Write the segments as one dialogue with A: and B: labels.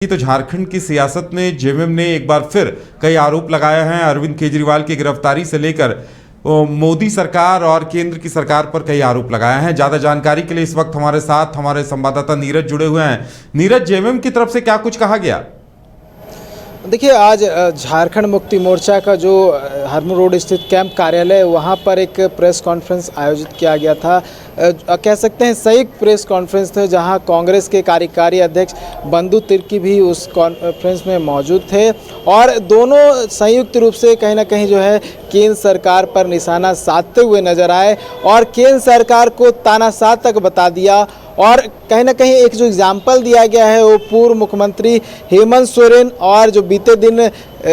A: तो झारखंड की सियासत में जेएमएम ने एक बार फिर कई आरोप लगाए हैं। अरविंद केजरीवाल की गिरफ्तारी से लेकर मोदी सरकार और केंद्र की सरकार पर कई आरोप लगाए हैं। ज्यादा जानकारी के लिए इस वक्त हमारे साथ हमारे संवाददाता नीरज जुड़े हुए हैं। नीरज, जेएमएम की तरफ से क्या कुछ कहा गया?
B: देखिए, आज झारखंड मुक्ति मोर्चा का जो हरमू रोड स्थित कैंप कार्यालय वहां पर एक प्रेस कॉन्फ्रेंस आयोजित किया गया था। कह सकते हैं संयुक्त प्रेस कॉन्फ्रेंस थे, जहां कांग्रेस के कार्यकारी अध्यक्ष बंधु तिर्की भी उस कॉन्फ्रेंस में मौजूद थे और दोनों संयुक्त रूप से कहीं ना कहीं जो है केंद्र सरकार पर निशाना साधते हुए नजर आए और केंद्र सरकार को तानाशाह तक बता दिया। और कहीं ना कहीं एक जो एग्जाम्पल दिया गया है वो पूर्व मुख्यमंत्री हेमंत सोरेन और जो बीते दिन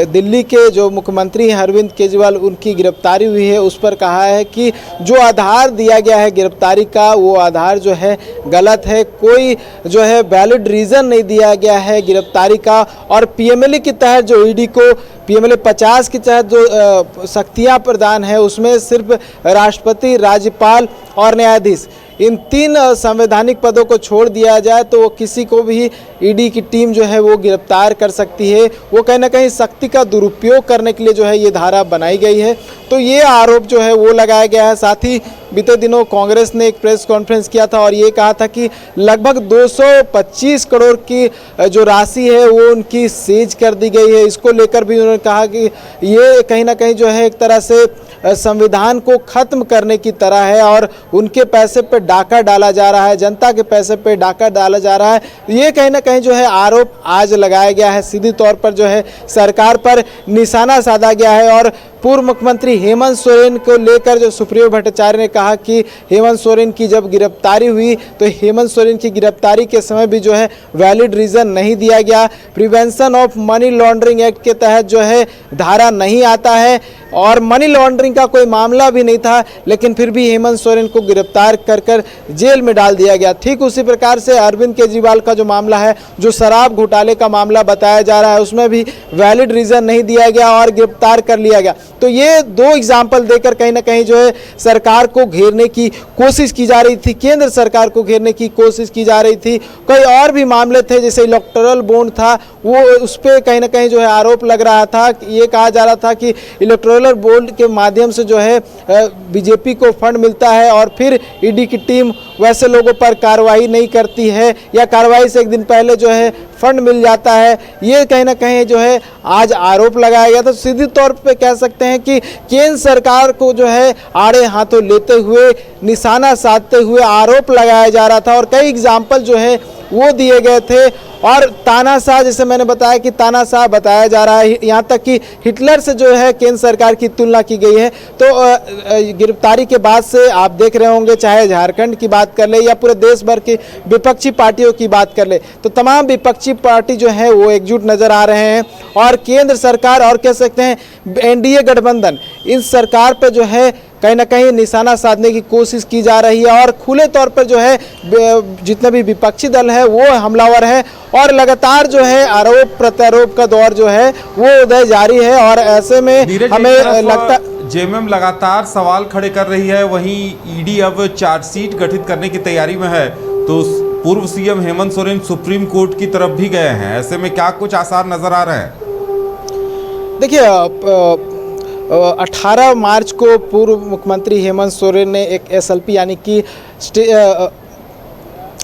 B: दिल्ली के जो मुख्यमंत्री हैं अरविंद केजरीवाल, उनकी गिरफ्तारी हुई है, उस पर कहा है कि जो आधार दिया गया है गिरफ्तारी का वो आधार जो है गलत है। कोई जो है वैलिड रीज़न नहीं दिया गया है गिरफ्तारी का। और पीएमएलए के तहत जो ईडी को पीएमएलए 50 के तहत जो शक्तियाँ प्रदान है उसमें सिर्फ राष्ट्रपति, राज्यपाल और न्यायाधीश, इन 3 संवैधानिक पदों को छोड़ दिया जाए तो वो किसी को भी ईडी की टीम जो है वो गिरफ्तार कर सकती है। वो कहीं ना कहीं शक्ति का दुरुपयोग करने के लिए जो है ये धारा बनाई गई है। तो ये आरोप जो है वो लगाया गया है। साथ ही बीते दिनों कांग्रेस ने एक प्रेस कॉन्फ्रेंस किया था और ये कहा था कि लगभग 225 करोड़ की जो राशि है वो उनकी सीज कर दी गई है। इसको लेकर भी उन्होंने कहा कि ये कहीं ना कहीं जो है एक तरह से संविधान को खत्म करने की तरह है और उनके पैसे पे डाका डाला जा रहा है, जनता के पैसे पे डाका डाला जा रहा है। ये कहीं ना कहीं जो है आरोप आज लगाया गया है। सीधी तौर पर जो है सरकार पर निशाना साधा गया है। और पूर्व मुख्यमंत्री हेमंत सोरेन को लेकर जो सुप्रियो भट्टाचार्य ने कहा कि हेमंत सोरेन की जब गिरफ्तारी हुई तो हेमंत सोरेन की गिरफ्तारी के समय भी जो है वैलिड रीज़न नहीं दिया गया। Prevention of money laundering act के तहत जो है धारा नहीं आता है और मनी लॉन्ड्रिंग का कोई मामला भी नहीं था, लेकिन फिर भी हेमंत सोरेन को गिरफ्तार कर जेल में डाल दिया गया। ठीक उसी प्रकार से अरविंद केजरीवाल का जो मामला है, जो शराब घोटाले का मामला बताया जा रहा है, उसमें भी वैलिड रीज़न नहीं दिया गया और गिरफ्तार कर लिया गया। तो ये 2 एग्जाम्पल देकर कहीं ना कहीं जो है सरकार को घेरने की कोशिश की जा रही थी, केंद्र सरकार को घेरने की कोशिश की जा रही थी। कई और भी मामले थे, जैसे इलेक्टोरल बॉन्ड था, वो उस पर कहीं ना कहीं जो है आरोप लग रहा था। ये कहा जा रहा था कि इलेक्टोरल बॉन्ड के माध्यम से जो है बीजेपी को फंड मिलता है और फिर ईडी की टीम वैसे लोगों पर कार्रवाई नहीं करती है या कार्रवाई से एक दिन पहले जो है फंड मिल जाता है। ये कहीं ना कहीं जो है आज आरोप लगाया गया। तो सीधी तौर पे कह सकते हैं कि केंद्र सरकार को जो है आड़े हाथों लेते हुए, निशाना साधते हुए आरोप लगाया जा रहा था और कई एग्जाम्पल जो है वो दिए गए थे। और तानाशाह, जैसे मैंने बताया कि तानाशाह बताया जा रहा है, यहाँ तक कि हिटलर से जो है केंद्र सरकार की तुलना की गई है। तो गिरफ्तारी के बाद से आप देख रहे होंगे, चाहे झारखंड की बात कर ले या पूरे देश भर की विपक्षी पार्टियों की बात कर ले, तो तमाम विपक्षी पार्टी जो है वो एकजुट नजर आ रहे हैं। और केंद्र सरकार और कह सकते हैं एनडीए गठबंधन, इन सरकार पर जो है कहीं ना कहीं निशाना साधने की कोशिश की जा रही है और खुले तौर पर जो है जितने भी विपक्षी दल है वो हमलावर है और लगातार जो है आरोप प्रत्यारोप का दौर जो है वो उदय जारी है। और ऐसे में हमें लगता
A: जेएमएम लगातार सवाल खड़े कर रही है, वहीं ईडी अब चार्जशीट गठित करने की तैयारी में है। तो पूर्व CM Hemant Soren supreme court की तरफ भी गए हैं। ऐसे में क्या कुछ आसार नजर आ रहे हैं?
B: देखिए, 18 मार्च को पूर्व मुख्यमंत्री हेमंत सोरेन ने एक एसएलपी यानी कि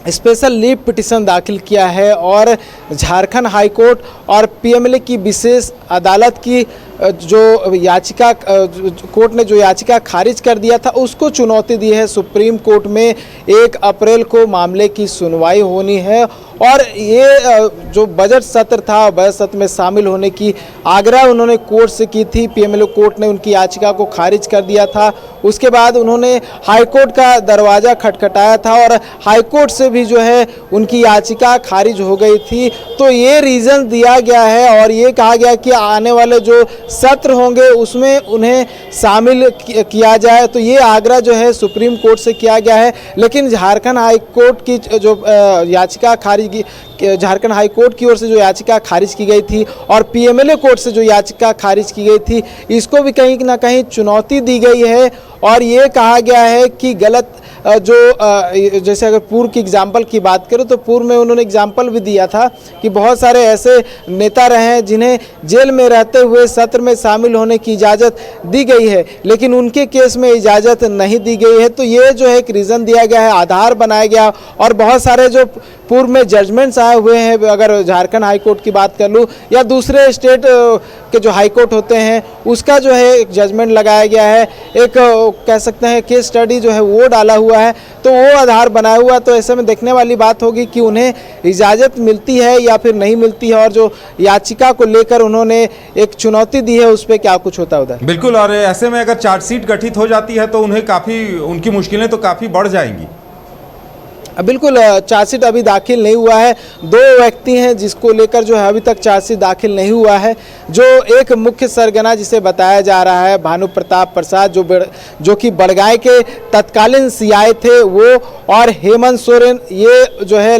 B: स्पेशल लीव पिटीशन दाखिल किया है और झारखंड हाईकोर्ट और पीएमएलए की विशेष अदालत की जो याचिका कोर्ट ने जो याचिका खारिज कर दिया था उसको चुनौती दी है। सुप्रीम कोर्ट में 1 अप्रैल को मामले की सुनवाई होनी है और ये जो बजट सत्र था, बजट सत्र में शामिल होने की आग्रह उन्होंने कोर्ट से की थी। पीएमएलए कोर्ट ने उनकी याचिका को खारिज कर दिया था। उसके बाद उन्होंने हाईकोर्ट का दरवाज़ा खटखटाया था और हाईकोर्ट से भी जो है उनकी याचिका खारिज हो गई थी। तो ये रीज़न दिया गया है और ये कहा गया कि आने वाले जो सत्र होंगे उसमें उन्हें शामिल किया जाए। तो ये आग्रह जो है सुप्रीम कोर्ट से किया गया है। लेकिन झारखंड हाई कोर्ट की जो याचिका खारिज झारखंड हाई कोर्ट की ओर से जो याचिका खारिज की गई थी और पीएमएलए कोर्ट से जो याचिका खारिज की गई थी, इसको भी कहीं ना कहीं चुनौती दी गई है और ये कहा गया है कि गलत जो जैसे अगर पूर्व की एग्जाम्पल की बात करें तो पूर्व में उन्होंने एग्जाम्पल भी दिया था कि बहुत सारे ऐसे नेता रहे हैं जिन्हें जेल में रहते हुए सत्र में शामिल होने की इजाज़त दी गई है, लेकिन उनके केस में इजाज़त नहीं दी गई है। तो ये जो है एक रीज़न दिया गया है, आधार बनाया गया और बहुत सारे जो पूर्व में जजमेंट्स आए हुए हैं, अगर झारखंड हाई कोर्ट की बात कर लूँ या दूसरे स्टेट के जो हाई कोर्ट होते हैं उसका जो है एक जजमेंट लगाया गया है, एक कह सकते हैं केस स्टडी जो है वो डाला हुआ है, तो वो आधार बनाया हुआ। तो ऐसे में देखने वाली बात होगी कि उन्हें इजाज़त मिलती है या फिर नहीं मिलती है और जो याचिका को लेकर उन्होंने एक चुनौती दी है उस पर क्या कुछ होता है उधर।
A: बिल्कुल, और ऐसे में अगर चार्जशीट गठित हो जाती है तो उन्हें काफ़ी उनकी मुश्किलें तो काफ़ी बढ़ जाएंगी।
B: बिल्कुल, चार्जशीट अभी दाखिल नहीं हुआ है। 2 व्यक्ति हैं जिसको लेकर जो है अभी तक चार्जशीट दाखिल नहीं हुआ है। जो एक मुख्य सरगना जिसे बताया जा रहा है भानु प्रताप प्रसाद जो कि बड़गांव के तत्कालीन सीआई थे वो, और हेमंत सोरेन, ये जो है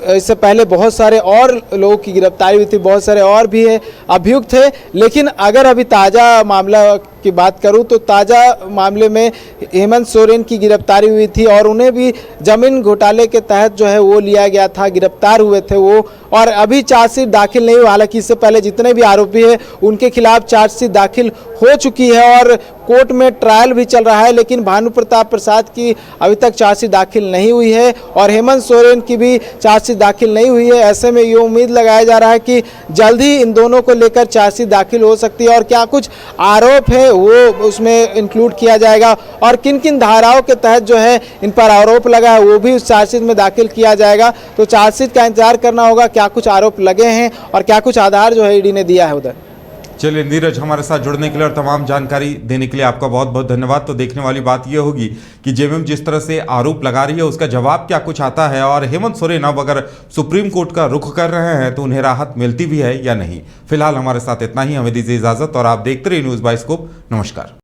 B: इससे पहले बहुत सारे और लोगों की गिरफ्तारी हुई थी, बहुत सारे और भी है अभियुक्त थे। लेकिन अगर अभी ताज़ा मामला की बात करूं तो ताज़ा मामले में हेमंत सोरेन की गिरफ्तारी हुई थी और उन्हें भी जमीन घोटाले के तहत जो है वो लिया गया था, गिरफ्तार हुए थे वो, और अभी चार्जशीट दाखिल नहीं हुआ। हालांकि इससे पहले जितने भी आरोपी हैं उनके खिलाफ चार्जशीट दाखिल हो चुकी है और कोर्ट में ट्रायल भी चल रहा है, लेकिन भानु प्रताप प्रसाद की अभी तक चार्जशीट दाखिल नहीं हुई है और हेमंत सोरेन की भी चार्जशीट दाखिल नहीं हुई है। ऐसे में ये उम्मीद लगाया जा रहा है कि जल्द ही इन दोनों को लेकर चार्जशीट दाखिल हो सकती है और क्या कुछ आरोप है वो उसमें इंक्लूड किया जाएगा और किन किन धाराओं के तहत जो है इन पर आरोप लगा है वो भी उस चार्जशीट में दाखिल किया जाएगा। तो चार्जशीट का इंतजार करना होगा, क्या कुछ आरोप लगे हैं और क्या कुछ आधार जो है ईडी ने दिया है उधर।
A: चलिए नीरज, हमारे साथ जुड़ने के लिए और तमाम जानकारी देने के लिए आपका बहुत बहुत धन्यवाद। तो देखने वाली बात यह होगी कि जेएमएम जिस तरह से आरोप लगा रही है उसका जवाब क्या कुछ आता है और हेमंत सोरेन अब अगर सुप्रीम कोर्ट का रुख कर रहे हैं तो उन्हें राहत मिलती भी है या नहीं। फिलहाल हमारे साथ इतना ही, हमें दीजिए इजाजत और आप देखते रहिए न्यूज़ बाइस्कोप। नमस्कार।